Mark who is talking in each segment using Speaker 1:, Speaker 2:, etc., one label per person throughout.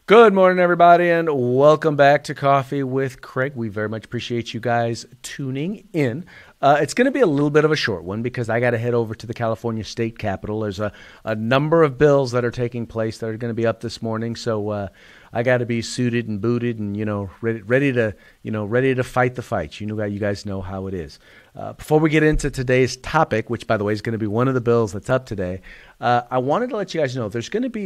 Speaker 1: Good morning, everybody, and welcome back to Coffee with Craig. We very much appreciate you guys tuning in. It's going to be a little bit of a short one because I got to head over to the California State Capitol. There's a number of bills that are taking place that are going to be up this morning, so I got to be suited and booted and ready to fight the fight. You guys know how it is. Before we get into today's topic, which by the way is going to be one of the bills that's up today, I wanted to let you guys know there's going to be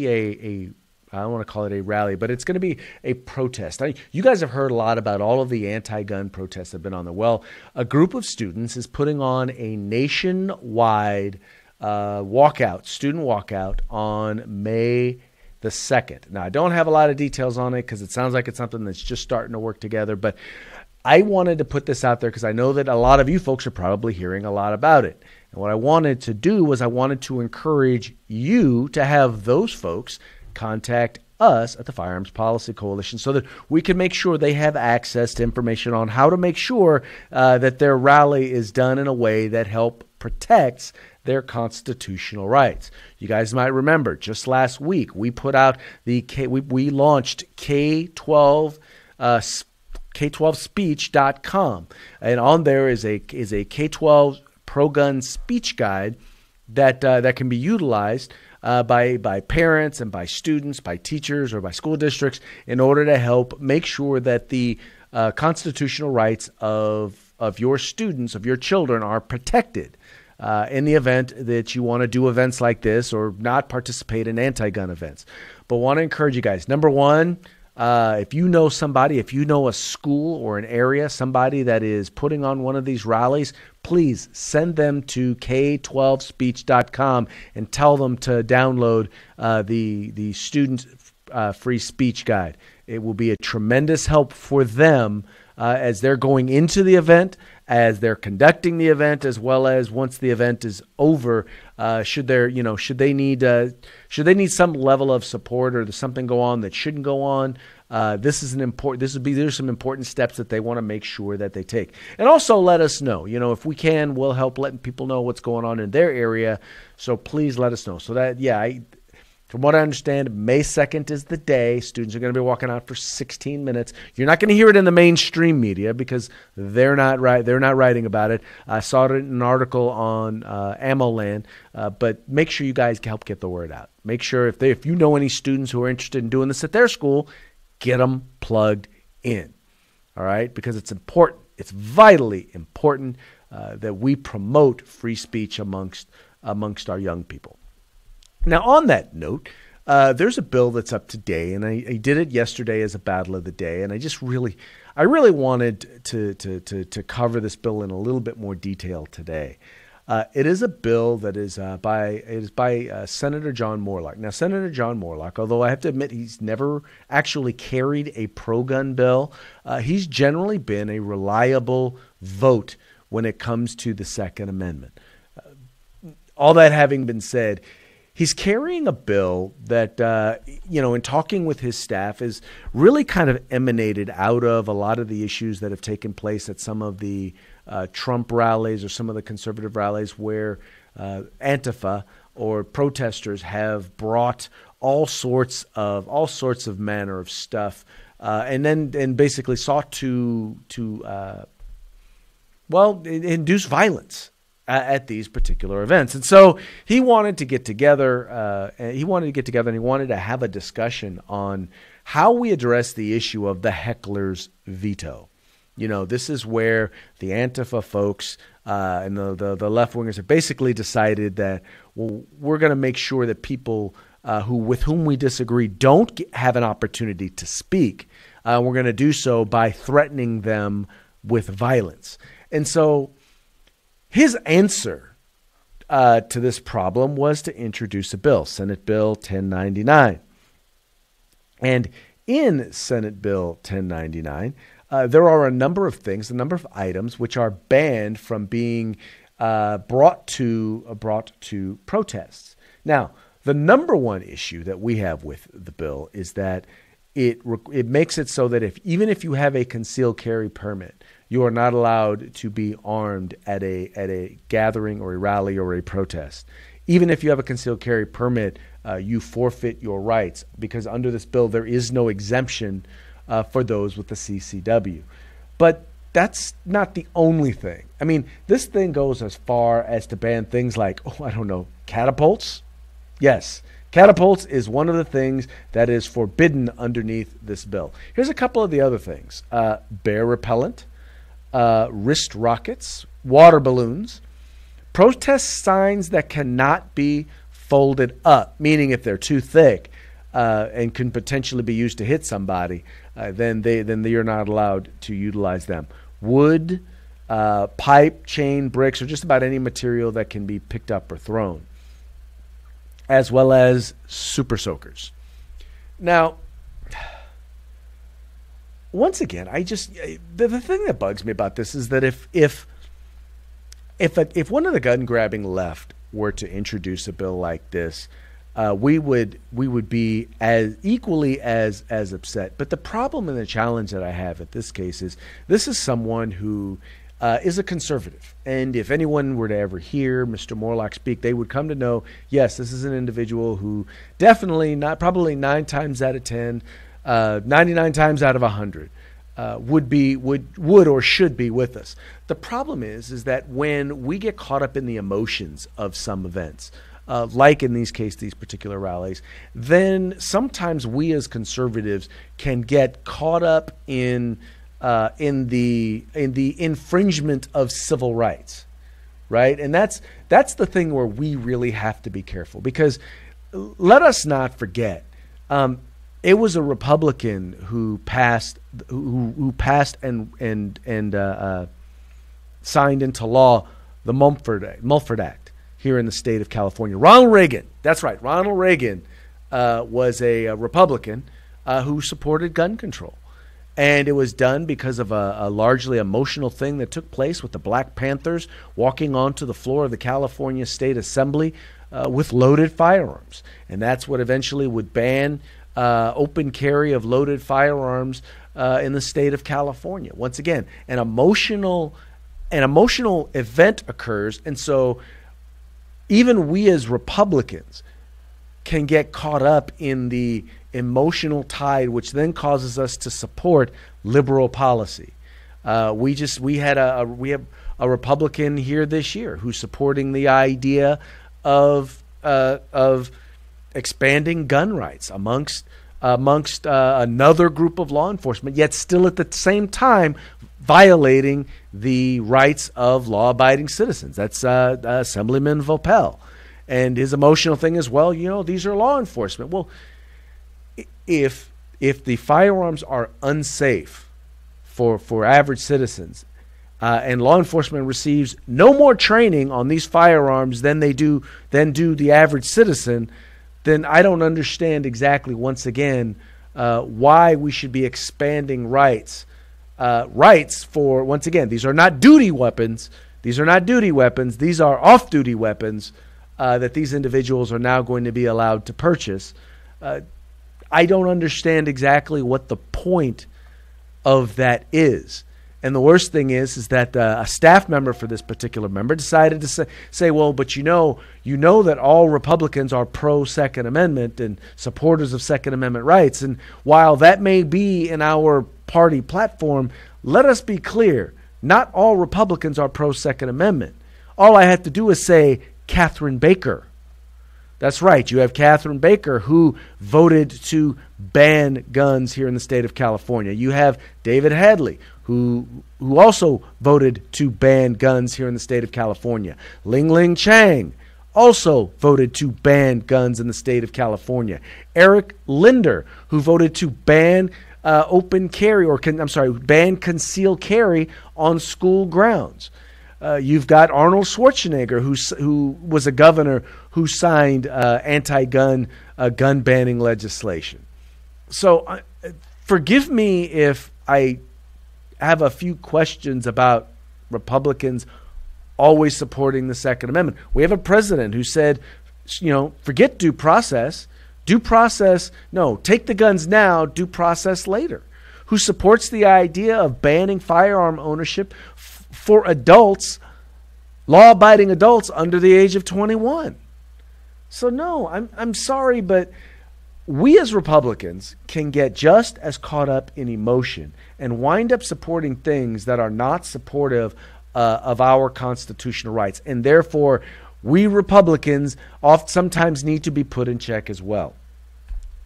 Speaker 1: a I don't want to call it a rally, but it's going to be a protest. You guys have heard a lot about all of the anti-gun protests that have been on there. Well, a group of students is putting on a nationwide student walkout on May the 2nd. Now, I don't have a lot of details on it because it sounds like it's something that's just starting to work together, but I wanted to put this out there because I know that a lot of you folks are probably hearing a lot about it. And what I wanted to do was I wanted to encourage you to have those folks contact us at the Firearms Policy Coalition so that we can make sure they have access to information on how to make sure that their rally is done in a way that protects their constitutional rights. You guys might remember just last week we put out we launched K12speech.com, and on there is a K12 pro-gun speech guide that can be utilized by parents and by students, by teachers, or by school districts in order to help make sure that the constitutional rights of your students, of your children, are protected in the event that you want to do events like this or not participate in anti-gun events. But want to encourage you guys, number one, if you know somebody, if you know a school or an area, somebody that is putting on one of these rallies, please send them to K12speech.com and tell them to download the student free speech guide. It will be a tremendous help for them as they're going into the event, as they're conducting the event, as well as once the event is over. Should they need some level of support, or there's something go on that shouldn't go on, there's some important steps that they want to make sure that they take. And also let us know, if we can, we'll help letting people know what's going on in their area. So please let us know. So that, from what I understand, May 2nd is the day. Students are going to be walking out for 16 minutes. You're not going to hear it in the mainstream media because they're not writing about it. I saw it in an article on AmmoLand, but make sure you guys help get the word out. Make sure if you know any students who are interested in doing this at their school, get them plugged in. All right, because it's important. It's vitally important that we promote free speech amongst our young people. Now, on that note, there's a bill that's up today, and I did it yesterday as a battle of the day, and I really wanted to cover this bill in a little bit more detail today. It is a bill that is by Senator John Moorlach. Now, Senator John Moorlach, although I have to admit he's never actually carried a pro-gun bill, he's generally been a reliable vote when it comes to the Second Amendment. All that having been said, he's carrying a bill that, in talking with his staff, is really kind of emanated out of a lot of the issues that have taken place at some of the Trump rallies or some of the conservative rallies where Antifa or protesters have brought all sorts of manner of stuff and basically sought to induce violence at these particular events. And so he wanted to get together and he wanted to have a discussion on how we address the issue of the heckler's veto. This is where the Antifa folks and the left-wingers have basically decided that, well, we're going to make sure that people with whom we disagree don't have an opportunity to speak. We're going to do so by threatening them with violence. And so his answer to this problem was to introduce a bill, Senate Bill 1099. And in Senate Bill 1099, there are a number of items which are banned from being brought to protests. Now, the number one issue that we have with the bill is that it makes it so that even if you have a concealed carry permit, you are not allowed to be armed at a gathering or a rally or a protest. even if you have a concealed carry permit, you forfeit your rights, because under this bill there is no exemption for those with the CCW. But that's not the only thing. I mean, this thing goes as far as to ban things like, catapults. Yes, catapults is one of the things that is forbidden underneath this bill. Here's a couple of the other things. Bear repellent, wrist rockets, water balloons, protest signs that cannot be folded up, meaning if they're too thick and can potentially be used to hit somebody, then you're not allowed to utilize them. Wood, pipe, chain, bricks, or just about any material that can be picked up or thrown, as well as super soakers. Now, once again, the thing that bugs me about this is that if one of the gun grabbing left were to introduce a bill like this, we would be as equally as upset. But the problem and the challenge that I have at this case is this is someone who is a conservative. And if anyone were to ever hear Mr. Moorlach speak, they would come to know, yes, this is an individual who definitely, probably 9 times out of 10, 99 times out of 100, would or should be with us. The problem is that when we get caught up in the emotions of some events, like in these particular rallies, then sometimes we as conservatives can get caught up in the infringement of civil rights, right? And that's the thing where we really have to be careful, because let us not forget, it was a Republican who passed and signed into law the Mulford Act here in the state of California. Ronald Reagan, that's right, Ronald Reagan was a Republican who supported gun control. And it was done because of a largely emotional thing that took place with the Black Panthers walking onto the floor of the California State Assembly with loaded firearms. And that's what eventually would ban open carry of loaded firearms in the state of California. Once again, an emotional event occurs, and so even we as Republicans can get caught up in the emotional tide, which then causes us to support liberal policy. We have a Republican here this year who's supporting the idea of expanding gun rights amongst another group of law enforcement, yet still at the same time violating the rights of law-abiding citizens. That's Assemblyman Vopel. And his emotional thing is, well, these are law enforcement. Well, if the firearms are unsafe for average citizens, and law enforcement receives no more training on these firearms than do the average citizen, then I don't understand exactly, once again, why we should be expanding rights for, once again, these are not duty weapons. These are off-duty weapons that these individuals are now going to be allowed to purchase. I don't understand exactly what the point of that is. And the worst thing is that a staff member for this particular member decided to say, well, but you know that all Republicans are pro-Second Amendment and supporters of Second Amendment rights. And while that may be in our party platform, let us be clear, not all Republicans are pro-Second Amendment. All I have to do is say Catherine Baker. That's right. You have Catherine Baker, who voted to ban guns here in the state of California. You have David Hadley, who also voted to ban guns here in the state of California. Ling Chang also voted to ban guns in the state of California. Eric Linder, who voted to ban ban concealed carry on school grounds. You've got Arnold Schwarzenegger, who was a governor who signed anti-gun gun banning legislation. So forgive me if I have a few questions about Republicans always supporting the Second Amendment. We have a president who said, forget due process. Take the guns now, due process later. Who supports the idea of banning firearm ownership for adults, law-abiding adults under the age of 21. So no, I'm sorry, but we as Republicans can get just as caught up in emotion and wind up supporting things that are not supportive of our constitutional rights. And therefore, we Republicans sometimes need to be put in check as well.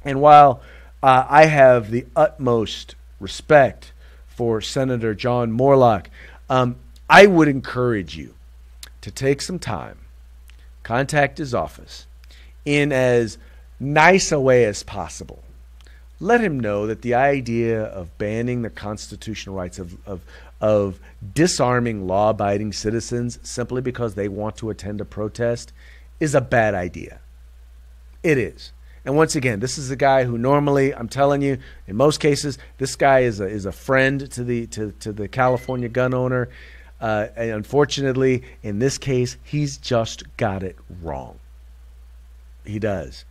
Speaker 1: And while I have the utmost respect for Senator John Moorlach, I would encourage you to take some time, contact his office in as nice a way as possible. Let him know that the idea of banning the constitutional rights of disarming law-abiding citizens simply because they want to attend a protest is a bad idea. It is. And once again, this is a guy who normally, I'm telling you, in most cases, this guy is a friend to the California gun owner. And unfortunately, in this case, he's just got it wrong. He does.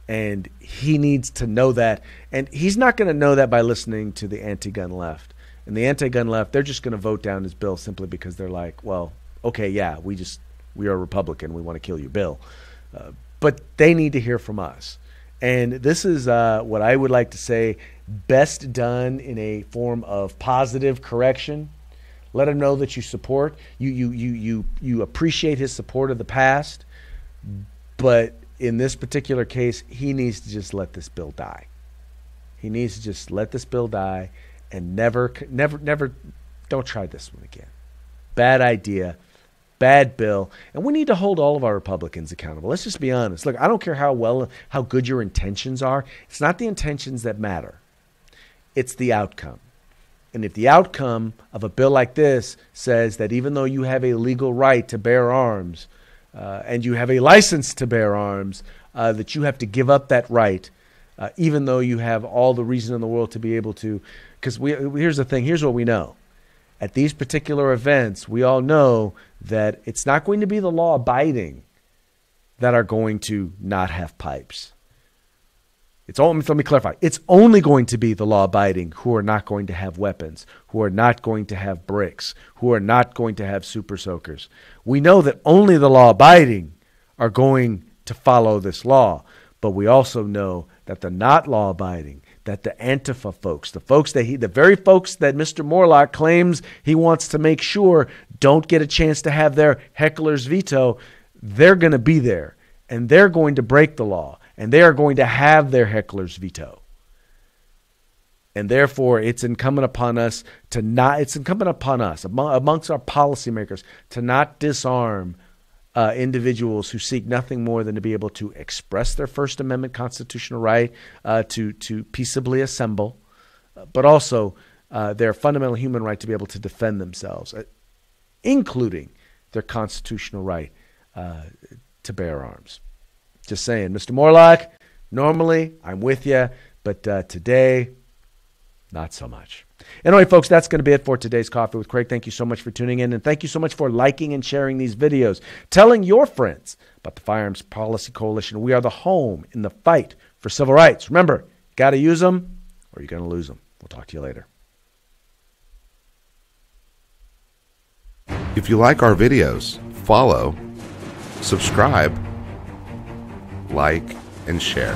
Speaker 1: And he needs to know that. And he's not going to know that by listening to the anti-gun left. And the anti-gun left, they're just going to vote down his bill simply because they're like, well, okay, yeah, we are Republican. We want to kill your bill. But they need to hear from us. And this is what I would like to say, best done in a form of positive correction. Let him know that you support, you appreciate his support of the past, but in this particular case, he needs to just let this bill die. He needs to just let this bill die and never, don't try this one again. Bad idea, bad bill, and we need to hold all of our Republicans accountable. Let's just be honest. Look, I don't care how good your intentions are. It's not the intentions that matter. It's the outcome. And if the outcome of a bill like this says that even though you have a legal right to bear arms and you have a license to bear arms, that you have to give up that right, even though you have all the reason in the world to be able to. Because here's the thing. Here's what we know. At these particular events, we all know that it's not going to be the law-abiding that are going to not have pipes. Let me clarify. It's only going to be the law-abiding who are not going to have weapons, who are not going to have bricks, who are not going to have super soakers. We know that only the law-abiding are going to follow this law, but we also know that the not law-abiding, that the Antifa folks, the very folks that Mr. Moorlach claims he wants to make sure don't get a chance to have their heckler's veto, they're going to be there, and they're going to break the law. And they are going to have their heckler's veto. And therefore, it's incumbent upon us amongst our policymakers, to not disarm individuals who seek nothing more than to be able to express their First Amendment constitutional right to peaceably assemble, but also their fundamental human right to be able to defend themselves, including their constitutional right to bear arms. Just saying, Mr. Moorlach, normally I'm with you, but today, not so much. Anyway, folks, that's going to be it for today's Coffee with Craig. Thank you so much for tuning in, and thank you so much for liking and sharing these videos, telling your friends about the Firearms Policy Coalition. We are the home in the fight for civil rights. Remember, you got to use them or you're going to lose them. We'll talk to you later.
Speaker 2: If you like our videos, follow, subscribe, like, and share.